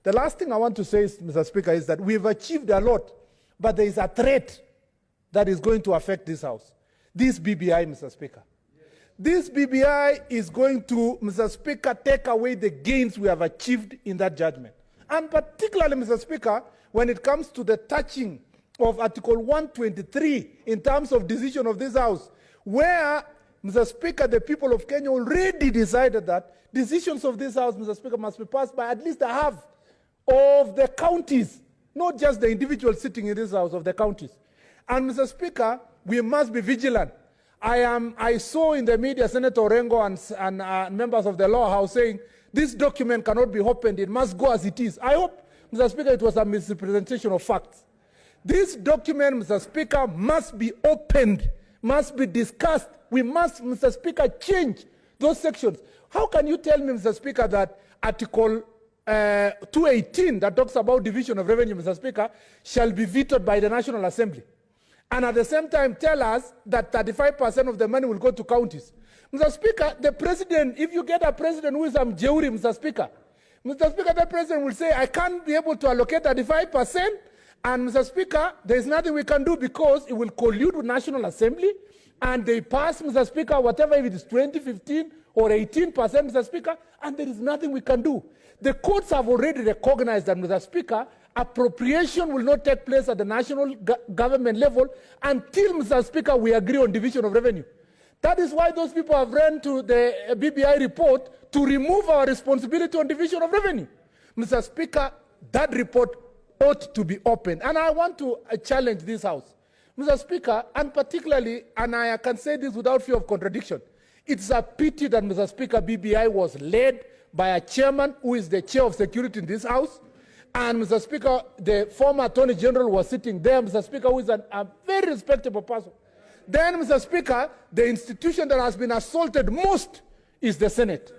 The last thing I want to say, Mr. Speaker, is that we've achieved a lot, but there is a threat that is going to affect this House. This BBI, Mr. Speaker. This BBI is going to, Mr. Speaker, take away the gains we have achieved in that judgment. And particularly, Mr. Speaker, when it comes to the touching of Article 123 in terms of decision of this House, where, Mr. Speaker, the people of Kenya already decided that decisions of this House, Mr. Speaker, must be passed by at least a half of the counties, not just the individuals sitting in this House, of the counties. And, Mr. Speaker, we must be vigilant. I saw in the media Senator Orengo and members of the Law House saying this document cannot be opened, it must go as it is. I hope, Mr. Speaker, it was a misrepresentation of facts. This document, Mr. Speaker, must be opened, must be discussed. We must, Mr. Speaker, change those sections. How can you tell me, Mr. Speaker, that Article 218 that talks about division of revenue, Mr. Speaker, shall be vetoed by the National Assembly? And at the same time tell us that 35% of the money will go to counties. Mr. Speaker, the president, if you get a president who is Mjeuri, Mr. Speaker, the president will say, I can't be able to allocate 35%, and Mr. Speaker, there is nothing we can do because it will collude with National Assembly, and they pass, Mr. Speaker, whatever, if it is 20, 15, or 18%, Mr. Speaker, and there is nothing we can do. The courts have already recognized that, Mr. Speaker, appropriation will not take place at the national government level until, Mr. Speaker, we agree on division of revenue. That is why those people have run to the BBI report to remove our responsibility on division of revenue. Mr. Speaker, that report ought to be opened. And I want to challenge this House. Mr. Speaker, and particularly, and I can say this without fear of contradiction, it's a pity that, Mr. Speaker, BBI was led by a chairman who is the chair of security in this House. And, Mr. Speaker, the former Attorney General was sitting there, Mr. Speaker, who is a very respectable person. Then, Mr. Speaker, the institution that has been assaulted most is the Senate.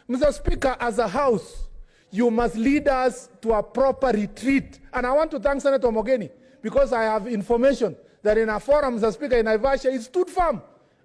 Mr. Speaker, as a House, you must lead us to a proper retreat. And I want to thank Senator Mogeni, because I have information that in a forum, Mr. Speaker, in Naivasha, he stood firm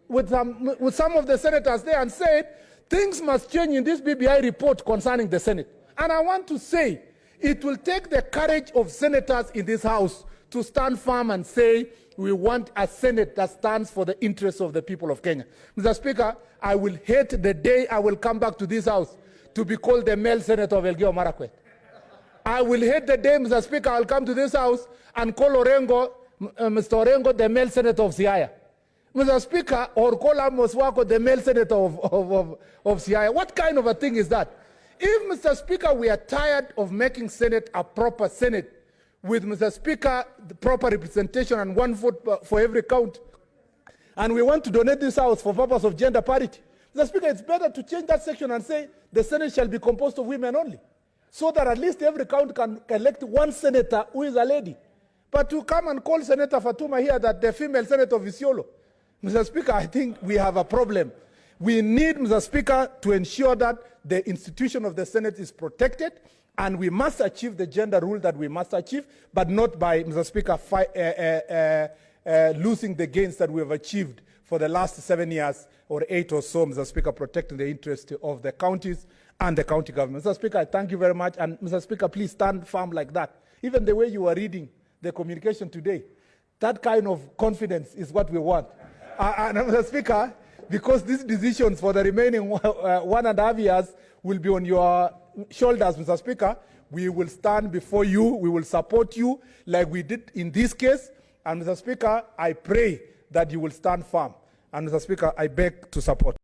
with some of the senators there and said, things must change in this BBI report concerning the Senate. And I want to say, it will take the courage of senators in this House to stand firm and say, we want a Senate that stands for the interests of the people of Kenya. Mr. Speaker, I will hate the day I will come back to this House to be called the male senator of Elgeyo Marakwet. I will hate the day, Mr. Speaker, I'll come to this House and call Orengo, Mr. Orengo, the male senator of Siaya. Mr. Speaker, or call Amos Wako, the male senator of Siaya. What kind of a thing is that? If, Mr. Speaker, we are tired of making Senate a proper Senate with, Mr. Speaker, the proper representation and 1 vote for every count, and we want to donate this House for purpose of gender parity, Mr. Speaker, it's better to change that section and say the Senate shall be composed of women only, so that at least every count can elect one senator who is a lady. But to come and call Senator Fatuma here that the female senator of Isiolo, Mr. Speaker, I think we have a problem. We need, Mr. Speaker, to ensure that the institution of the Senate is protected, and we must achieve the gender rule that we must achieve, but not by, Mr. Speaker, losing the gains that we have achieved for the last 7 years or 8 or so, Mr. Speaker, protecting the interest of the counties and the county government. Mr. Speaker, I thank you very much, and Mr. Speaker, please stand firm like that. Even the way you are reading the communication today, that kind of confidence is what we want. And Mr. Speaker, because these decisions for the remaining 1.5 years will be on your shoulders, Mr. Speaker, we will stand before you, we will support you like we did in this case. And Mr. Speaker, I pray that you will stand firm. And Mr. Speaker, I beg to support.